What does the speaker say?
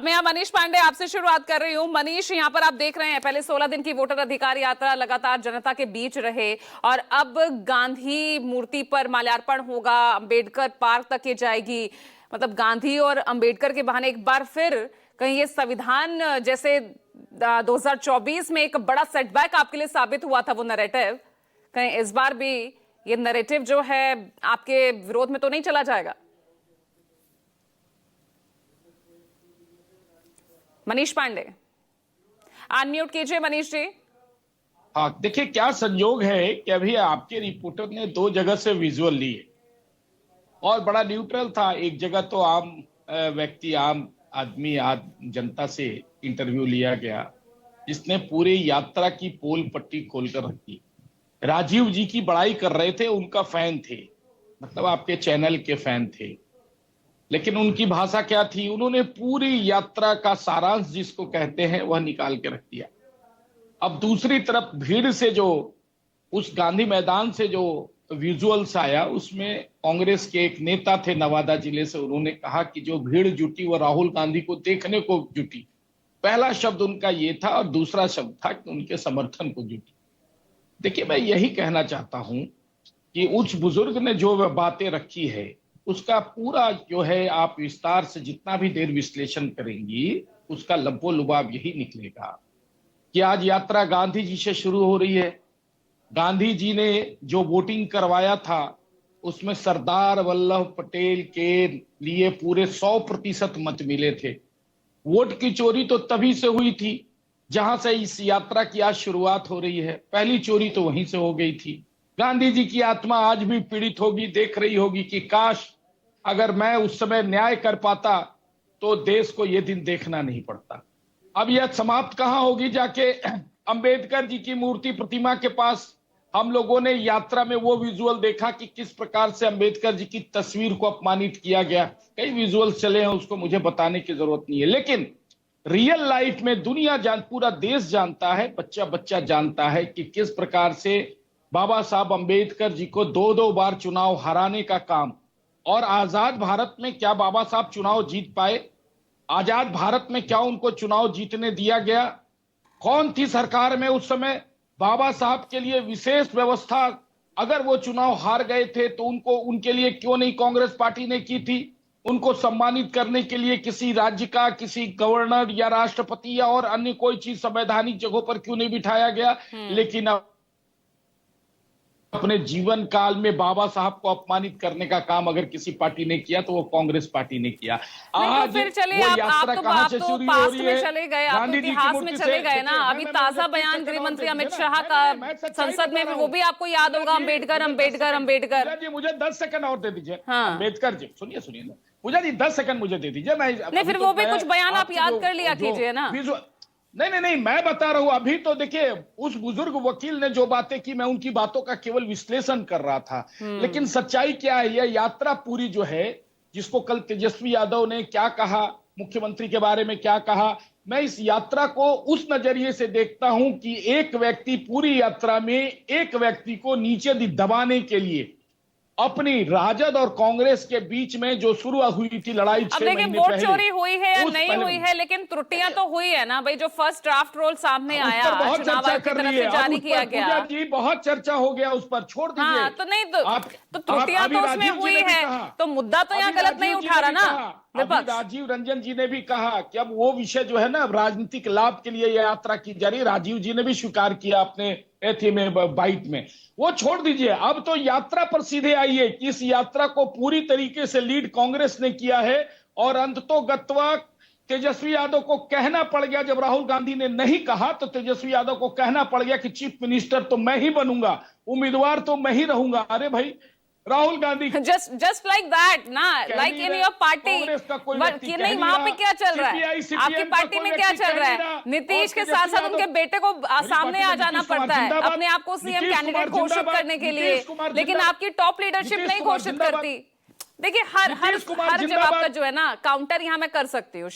मैं यहाँ मनीष पांडे आपसे शुरुआत कर रही हूँ। मनीष, यहाँ पर आप देख रहे हैं पहले 16 दिन की वोटर अधिकार यात्रा लगातार जनता के बीच रहे और अब गांधी मूर्ति पर माल्यार्पण होगा, अंबेडकर पार्क तक ये जाएगी। मतलब गांधी और अंबेडकर के बहाने एक बार फिर कहीं ये संविधान जैसे 2024 में एक बड़ा सेटबैक आपके लिए साबित हुआ था वो नैरेटिव, कहीं इस बार भी ये नैरेटिव जो है आपके विरोध में तो नहीं चला जाएगा? मनीष पांडे, अनम्यूट कीजिए मनीष जी। हाँ, देखिए क्या संयोग है कि अभी आपके रिपोर्टर ने दो जगह से विजुअल लिए और बड़ा न्यूट्रल था। एक जगह तो आम व्यक्ति, आम आदमी, आम जनता से इंटरव्यू लिया गया जिसने पूरी यात्रा की पोल पट्टी खोलकर रखी। राजीव जी की बड़ाई कर रहे थे, उनका फैन थे, मतलब आपके चैनल के फैन थे, लेकिन उनकी भाषा क्या थी, उन्होंने पूरी यात्रा का सारांश जिसको कहते हैं वह निकाल के रख दिया। अब दूसरी तरफ भीड़ से जो उस गांधी मैदान से जो विजुअल्स आया उसमें कांग्रेस के एक नेता थे नवादा जिले से, उन्होंने कहा कि जो भीड़ जुटी वो राहुल गांधी को देखने को जुटी। पहला शब्द उनका ये था और दूसरा शब्द था कि उनके समर्थन को जुटी। देखिए, मैं यही कहना चाहता हूं कि उस बुजुर्ग ने जो बातें रखी है उसका पूरा जो है आप विस्तार से जितना भी देर विश्लेषण करेंगी उसका लब्बो लुबाब यही निकलेगा कि आज यात्रा गांधी जी से शुरू हो रही है। गांधी जी ने जो वोटिंग करवाया था उसमें सरदार वल्लभ पटेल के लिए पूरे 100% मत मिले थे। वोट की चोरी तो तभी से हुई थी जहां से इस यात्रा की आज शुरुआत हो रही है। पहली चोरी तो वहीं से हो गई थी। गांधी जी की आत्मा आज भी पीड़ित होगी, देख रही होगी कि काश अगर मैं उस समय न्याय कर पाता तो देश को यह दिन देखना नहीं पड़ता। अब यह समाप्त कहां होगी? जाके अंबेडकर जी की मूर्ति प्रतिमा के पास। हम लोगों ने यात्रा में वो विजुअल देखा कि किस प्रकार से अंबेडकर जी की तस्वीर को अपमानित किया गया। कई विजुअल्स चले हैं, उसको मुझे बताने की जरूरत नहीं है, लेकिन रियल लाइफ में दुनिया पूरा देश जानता है, बच्चा बच्चा जानता है कि किस प्रकार से बाबा साहब अंबेडकर जी को दो दो बार चुनाव हराने का काम। और आजाद भारत में क्या बाबा साहब चुनाव जीत पाए? आजाद भारत में क्या उनको चुनाव जीतने दिया गया? कौन थी सरकार में उस समय? बाबा साहब के लिए विशेष व्यवस्था, अगर वो चुनाव हार गए थे तो उनके लिए क्यों नहीं कांग्रेस पार्टी ने की थी? उनको सम्मानित करने के लिए किसी राज्य का किसी गवर्नर या राष्ट्रपति या और अन्य कोई चीज संवैधानिक जगहों पर क्यों नहीं बिठाया गया? लेकिन अपने जीवन काल में बाबा साहब को अपमानित करने का काम अगर किसी पार्टी ने किया तो वो कांग्रेस पार्टी ने किया। आज तो फिर चलिए, आप तो पास्ट में चले गए, आप तो इतिहास में चले गए ना। अभी ताजा बयान गृह मंत्री अमित शाह का संसद में, वो भी आपको याद होगा, अंबेडकर अंबेडकर अंबेडकर। जी मुझे 10 सेकंड और दे दीजिए। हाँ। अंबेडकर जी, सुनिए सुनिए ना, पूजा जी 10 सेकंड मुझे दे दीजिए। नहीं, फिर वो भी कुछ बयान आप याद कर लिया कीजिए ना। नहीं, मैं बता रहा हूं। अभी तो देखिए उस बुजुर्ग वकील ने जो बातें की, मैं उनकी बातों का केवल विश्लेषण कर रहा था, लेकिन सच्चाई क्या है? यह यात्रा पूरी जो है, जिसको कल तेजस्वी यादव ने क्या कहा, मुख्यमंत्री के बारे में क्या कहा, मैं इस यात्रा को उस नजरिए से देखता हूं कि एक व्यक्ति पूरी यात्रा में एक व्यक्ति को नीचे दबाने के लिए अपनी राजद और कांग्रेस के बीच में जो शुरू हुई थी लड़ाई, अब देखिए वोट चोरी हुई है या नहीं हुई है, लेकिन त्रुटियां तो हुई है ना भाई। जो फर्स्ट ड्राफ्ट रोल सामने आया, बहुत चर्चा कर रही है, जारी किया गया जी, बहुत चर्चा हो गया उस पर, छोड़ दीजिए। हाँ, तो नहीं तो त्रुटियां तो उसमें हुई है, तो मुद्दा तो यहाँ गलत नहीं उठा रहा ना विपक्ष। राजीव रंजन जी ने भी कहा कि अब वो विषय जो है ना राजनीतिक लाभ के लिए यह यात्रा की जा रही है। राजीव जी ने भी स्वीकार किया अपने एथी में, बाइट में। वो छोड़ दीजिए, अब तो यात्रा पर सीधे आइए कि इस यात्रा को पूरी तरीके से लीड कांग्रेस ने किया है और अंततोगत्वा तेजस्वी यादव को कहना पड़ गया। जब राहुल गांधी ने नहीं कहा तो तेजस्वी यादव को कहना पड़ गया कि चीफ मिनिस्टर तो मैं ही बनूंगा, उम्मीदवार तो मैं ही रहूंगा। अरे भाई, Rahul Gandhi just like that ना, like in your party, नहीं वहां पे क्या चल रहा है? आपकी पार्टी में क्या चल रहा है? नीतीश के साथ साथ उनके बेटे को सामने आ जाना पड़ता है अपने आप को सीएम कैंडिडेट घोषित करने के लिए, लेकिन आपकी टॉप लीडरशिप नहीं घोषित करती। देखिए हर जब आपका जो है ना काउंटर यहाँ मैं कर सकती हूँ।